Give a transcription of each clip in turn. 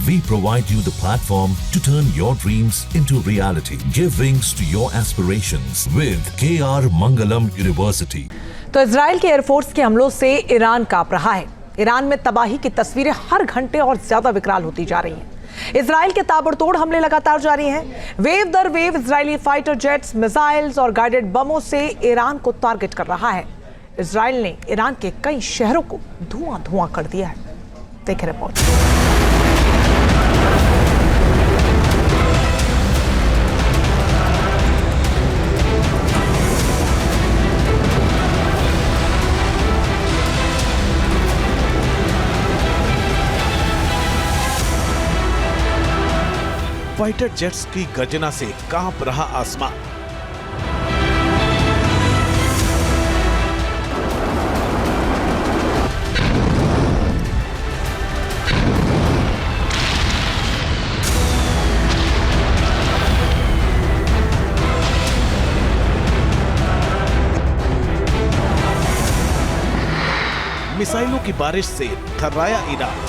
We provide you the platform to turn your dreams into reality. Give wings to your aspirations with KR Mangalam University. तो Israel के air force के हमलों से Iran कांप रहा है। ईरान में तबाही की तस्वीरें हर घंटे और ज्यादा विकराल होती जा रही हैं। इजराइल के ताबड़तोड़ हमले लगातार जारी हैं। वेव दर wave Israeli fighter jets, missiles और गाइडेड बमों से ईरान को टारगेट कर रहा है। इजराइल ने ईरान के कई शहरों को धुआं कर दिया है। देखें रिपोर्ट। फाइटर जेट्स की गर्जना से कांप रहा आसमान। मिसाइलों की बारिश से थर्राया ईरान।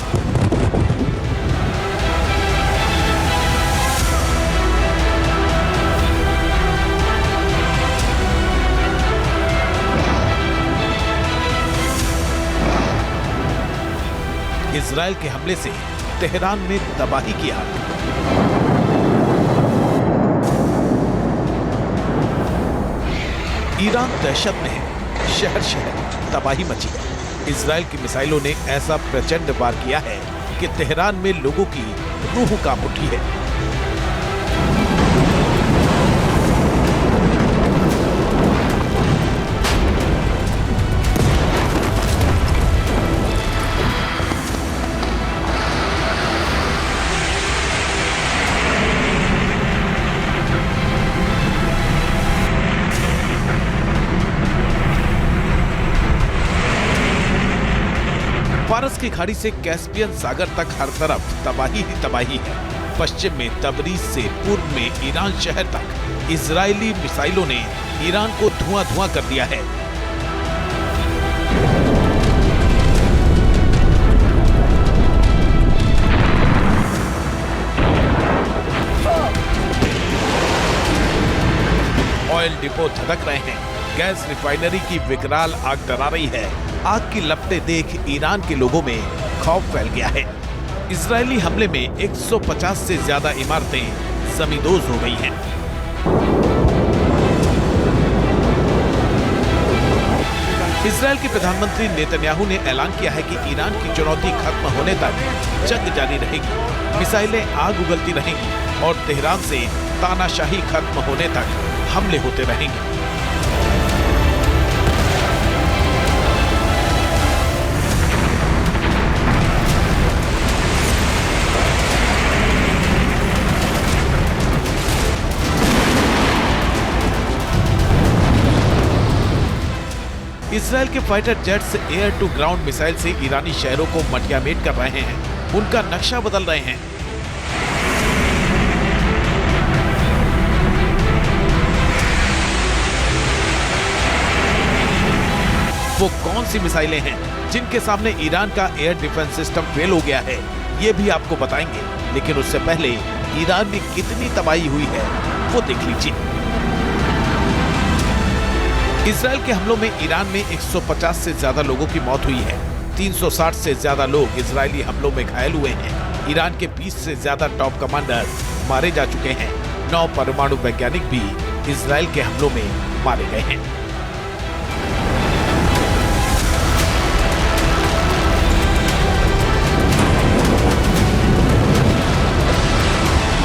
इजराइल के हमले से तेहरान में तबाही की आग। ईरान दहशत में है, शहर शहर तबाही मची है। इजराइल की मिसाइलों ने ऐसा प्रचंड वार किया है कि तेहरान में लोगों की रूह कांप उठी है। फारस की खाड़ी से कैस्पियन सागर तक हर तरफ तबाही ही तबाही है। पश्चिम में तबरीज से पूर्व में ईरान शहर तक इजरायली मिसाइलों ने ईरान को धुआं कर दिया है। ऑयल डिपो धधक रहे हैं। गैस रिफाइनरी की विकराल आग डरा रही है। आग की लपटें देख ईरान के लोगों में खौफ फैल गया है। इजरायली हमले में 150 से ज्यादा इमारतें जमींदोज हो गई हैं। इजरायल के प्रधानमंत्री नेतन्याहू ने ऐलान किया है कि ईरान की चुनौती खत्म होने तक जंग जारी रहेगी, मिसाइलें आग उगलती रहेंगी और तेहरान से तानाशाही खत्म होने तक हमले होते रहेंगे। इजरायल के fighter jets air to ground missile से ईरानी शहरों को मटियामेट कर रहे हैं, उनका नक्शा बदल रहे हैं। वो कौन सी मिसाइलें हैं जिनके सामने ईरान का एयर डिफेंस सिस्टम फेल हो गया है, ये भी आपको बताएंगे। लेकिन उससे पहले ईरान में कितनी तबाही हुई है वो देख लीजिए। इजरायल के हमलों में ईरान में 150 से ज्यादा लोगों की मौत हुई है। 360 से ज्यादा लोग इजरायली हमलों में घायल हुए हैं। ईरान के 20 से ज्यादा टॉप कमांडर मारे जा चुके हैं। 9 परमाणु वैज्ञानिक भी इजरायल के हमलों में मारे गए हैं।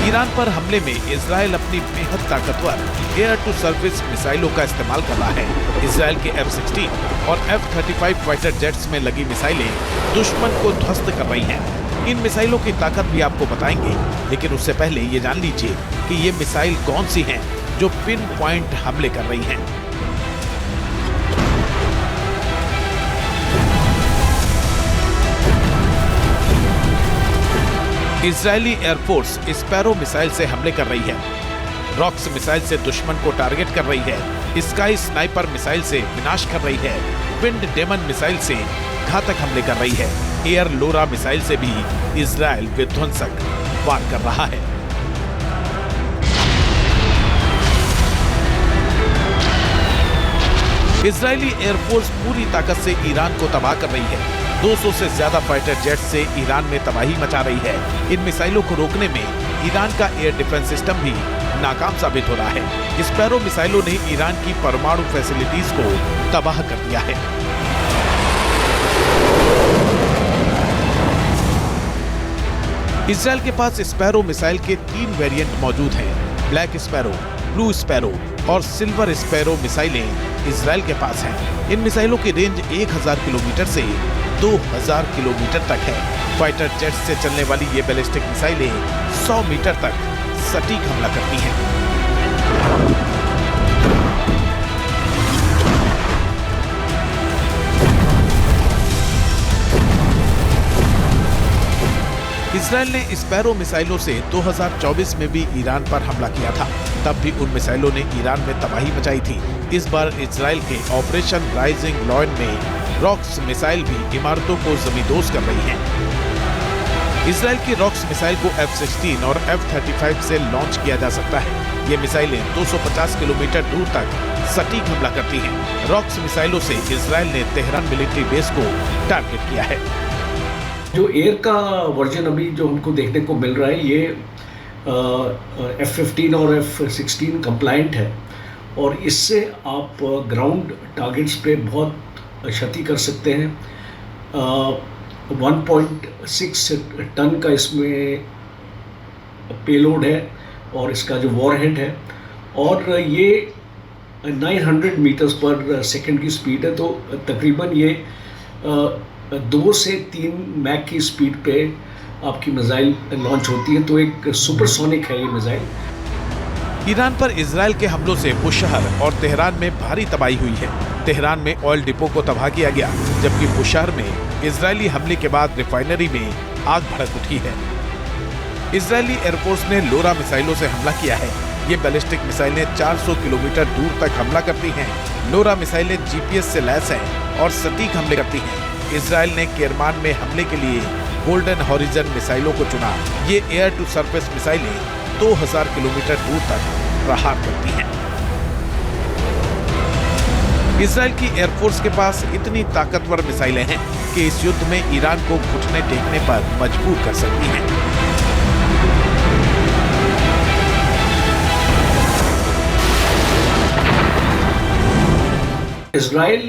ईरान पर हमले में इजरायल अपनी बेहद ताकतवर एयर टू सर्विस मिसाइलों का इस्तेमाल कर रहा है। इजरायल के F-16 और F-35 फाइटर जेट्स में लगी मिसाइलें दुश्मन को ध्वस्त कर रही हैं। इन मिसाइलों की ताकत भी आपको बताएंगे, लेकिन उससे पहले ये जान लीजिए कि ये मिसाइल कौन सी हैं जो पिन पॉइंट हमले कर रही हैं। इजरायली एयरफोर्स स्पैरो मिसाइल से हमले कर रही है। रॉक्स मिसाइल से दुश्मन को टारगेट कर रही है। स्काई स्नाइपर मिसाइल से विनाश कर रही है। विंड डेमन मिसाइल से घातक हमले कर रही है। एयर लोरा मिसाइल से भी इजराइल विध्वंसक वार कर रहा है। इजरायली एयरफोर्स पूरी ताकत से ईरान को तबाह कर रही है। 200 से ज्यादा फाइटर जेट से ईरान में तबाही मचा रही है। इन मिसाइलों को रोकने में ईरान का एयर डिफेंस सिस्टम भी नाकाम साबित हो रहा है। स्पैरो मिसाइलों ने ईरान की परमाणु फैसिलिटीज को तबाह कर दिया है। इजराइल के पास स्पैरो मिसाइल के 3 वेरिएंट मौजूद हैं। ब्लैक स्पैरो, ब्लू स्पैरो और सिल्वर स्पैरो मिसाइलें इजराइल के पास हैं। इन मिसाइलों की रेंज 1000 किलोमीटर से 2000 किलोमीटर तक है। फाइटर जेट से चलने वाली ये बैलिस्टिक मिसाइलें 100 मीटर तक सटीक हमला करती हैं। इजराइल ने स्पैरो मिसाइलों से 2024 में भी ईरान पर हमला किया था। तब भी उन मिसाइलों ने ईरान में तबाही मचाई थी। इस बार इजराइल के ऑपरेशन राइजिंग लॉयन में रॉक्स मिसाइल भी इमारतों को जमींदोज कर रही हैं। इजराइल की रॉक्स मिसाइल को F-16 और F-35 से लॉन्च किया जा सकता है। ये मिसाइलें 250 किलोमीटर दूर तक सटीक हमला करती हैं। रॉक्स मिसाइलों से इजराइल ने तेहरान मिलिट्री बेस को टारगेट किया है। जो एयर का वर्जन अभी जो हमको देखने को मिल रहा है, ये F-15 और F-16 कंप्लायंट है और इससे आप ग्राउंड टारगेट्स पे बहुत क्षति कर सकते हैं। 1.6 टन का इसमें पेलोड है और इसका जो वॉरहेड है और ये 900 मीटर्स पर सेकंड की स्पीड है। तो तकरीबन ये 2 से 3 मैक की स्पीड पे आपकी मिसाइल लॉन्च होती है। तो एक सुपरसोनिक है ये मिसाइल। ईरान पर इजराइल के हमलों से बुशहर और तेहरान में भारी तबाही हुई है। तेहरान में ऑयल डिपो को तबाह किया गया, जबकि बुशहर में इजरायली हमले के बाद रिफाइनरी में आग भड़क उठी है। इजरायली एयरफोर्स ने लोरा मिसाइलों से हमला किया है। ये बैलिस्टिक मिसाइलें 400 किलोमीटर दूर तक हमला करती हैं। लोरा मिसाइलें जीपीएस से लैस हैं और सटीक हमले करती हैं। इजराइल ने केरमान में हमले के लिए गोल्डन हॉरिजन मिसाइलों को चुना। ये एयर टू सरफेस मिसाइलें 2000 किलोमीटर दूर तक प्रहार करती हैं। इजराइल की एयरफोर्स के पास इतनी ताकतवर मिसाइलें हैं कि इस युद्ध में ईरान को घुटने टेकने पर मजबूर कर सकती हैं। इजराइल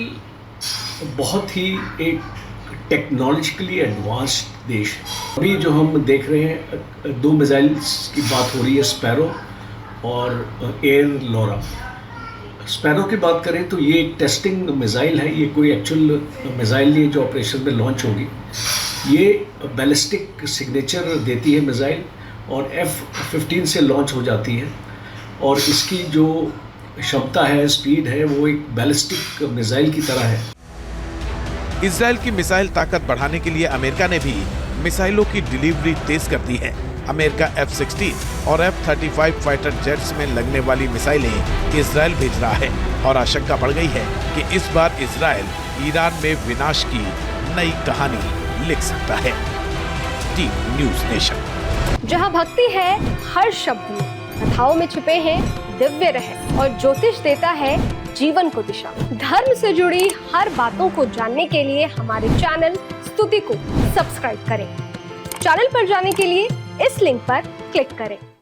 बहुत ही एक टेक्नोलॉजिकली एडवांस्ड देश है। अभी जो हम देख रहे हैं 2 मिसाइल्स की बात हो रही है, स्पैरो और एयर लोरा। स्पैरो की बात करें तो ये एक टेस्टिंग मिसाइल है, ये कोई एक्चुअल मिसाइल नहीं है जो ऑपरेशन में लॉन्च होगी। ये बैलिस्टिक सिग्नेचर देती है मिसाइल और F-15 से लॉन्च हो जाती है और इसकी जो क्षमता है, स्पीड है, वो एक बैलिस्टिक मिसाइल की तरह है। इजराइल की मिसाइल ताकत बढ़ाने के लिए अमेरिका ने भी मिसाइलों की डिलीवरी तेज कर दी है। अमेरिका F-16 और F-35 फाइटर जेट्स में लगने वाली मिसाइलें इजराइल भेज रहा है और आशंका बढ़ गई है कि इस बार इजराइल ईरान में विनाश की नई कहानी लिख सकता है। Team news nation. जहां भक्ति है हर शब्द में, कथाओं में छुपे हैं दिव्य रहस्य और ज्योतिष देता है जीवन को दिशा। धर्म से जुड़ी हर बातों को जानने के लिए हमारे चैनल स्तुति को सब्सक्राइब करें। चैनल पर जाने के लिए इस लिंक पर क्लिक करें।